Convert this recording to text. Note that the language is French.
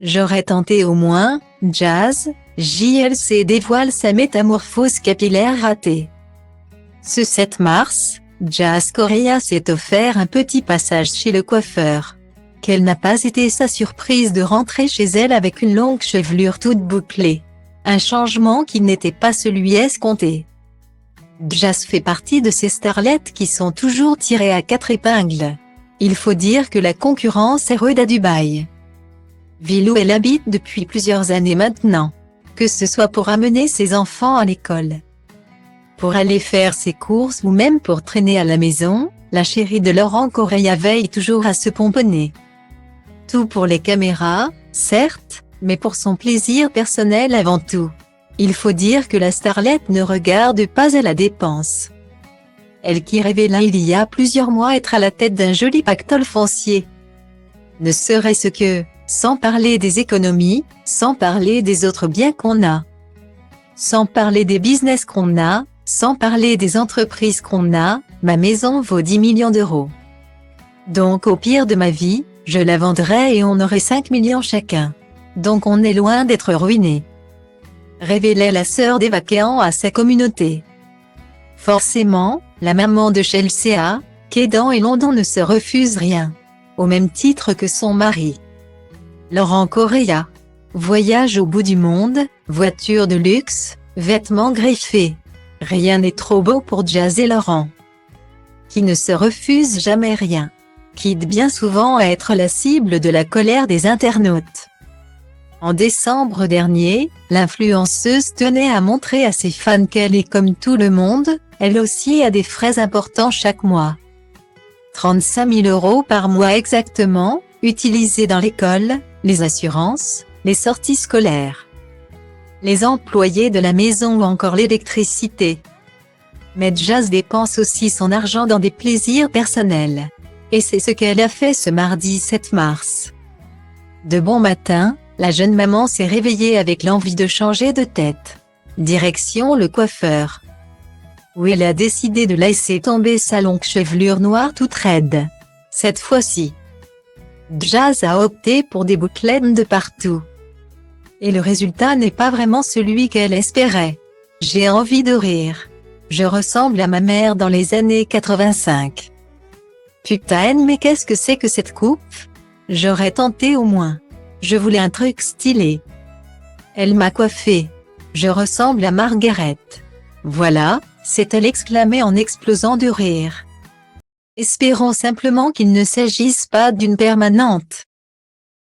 J'aurais tenté au moins. Jazz, JLC dévoile sa métamorphose capillaire ratée. Ce 7 mars, Jazz Correa s'est offert un petit passage chez le coiffeur. Quelle n'a pas été sa surprise de rentrer chez elle avec une longue chevelure toute bouclée. Un changement qui n'était pas celui escompté. Jazz fait partie de ces starlettes qui sont toujours tirées à 4 épingles. Il faut dire que la concurrence est rude à Dubaï. Ville où elle habite depuis plusieurs années maintenant. Que ce soit pour amener ses enfants à l'école, pour aller faire ses courses ou même pour traîner à la maison, la chérie de Laurent Correa veille toujours à se pomponner. Tout pour les caméras, certes, mais pour son plaisir personnel avant tout. Il faut dire que la starlette ne regarde pas à la dépense. Elle qui révéla il y a plusieurs mois être à la tête d'un joli pactole foncier. Ne serait-ce que, sans parler des économies, sans parler des autres biens qu'on a, sans parler des business qu'on a, sans parler des entreprises qu'on a, ma maison vaut 10 millions d'euros. Donc au pire de ma vie, je la vendrais et on aurait 5 millions chacun. Donc on est loin d'être ruiné. Révélait la sœur des vaquants à sa communauté. Forcément, la maman de Chelsea, Kédan et London ne se refuse rien. Au même titre que son mari. Laurent Correa. Voyage au bout du monde, voiture de luxe, vêtements griffés. Rien n'est trop beau pour Jazz et Laurent. Qui ne se refuse jamais rien. Quitte bien souvent à être la cible de la colère des internautes. En décembre dernier, l'influenceuse tenait à montrer à ses fans qu'elle est comme tout le monde, elle aussi a des frais importants chaque mois. 35 000 € par mois exactement, utilisés dans l'école, les assurances, les sorties scolaires, les employés de la maison ou encore l'électricité. Mais Jazz dépense aussi son argent dans des plaisirs personnels. Et c'est ce qu'elle a fait ce mardi 7 mars. De bon matin, la jeune maman s'est réveillée avec l'envie de changer de tête. Direction le coiffeur, où elle a décidé de laisser tomber sa longue chevelure noire toute raide. Cette fois-ci, Jazz a opté pour des bouclettes de partout. Et le résultat n'est pas vraiment celui qu'elle espérait. J'ai envie de rire. Je ressemble à ma mère dans les années 85. Putain, mais qu'est-ce que c'est que cette coupe? J'aurais tenté au moins. Je voulais un truc stylé. Elle m'a coiffé. Je ressemble à Margaret. Voilà, s'est-elle exclamée en explosant de rire. Espérons simplement qu'il ne s'agisse pas d'une permanente.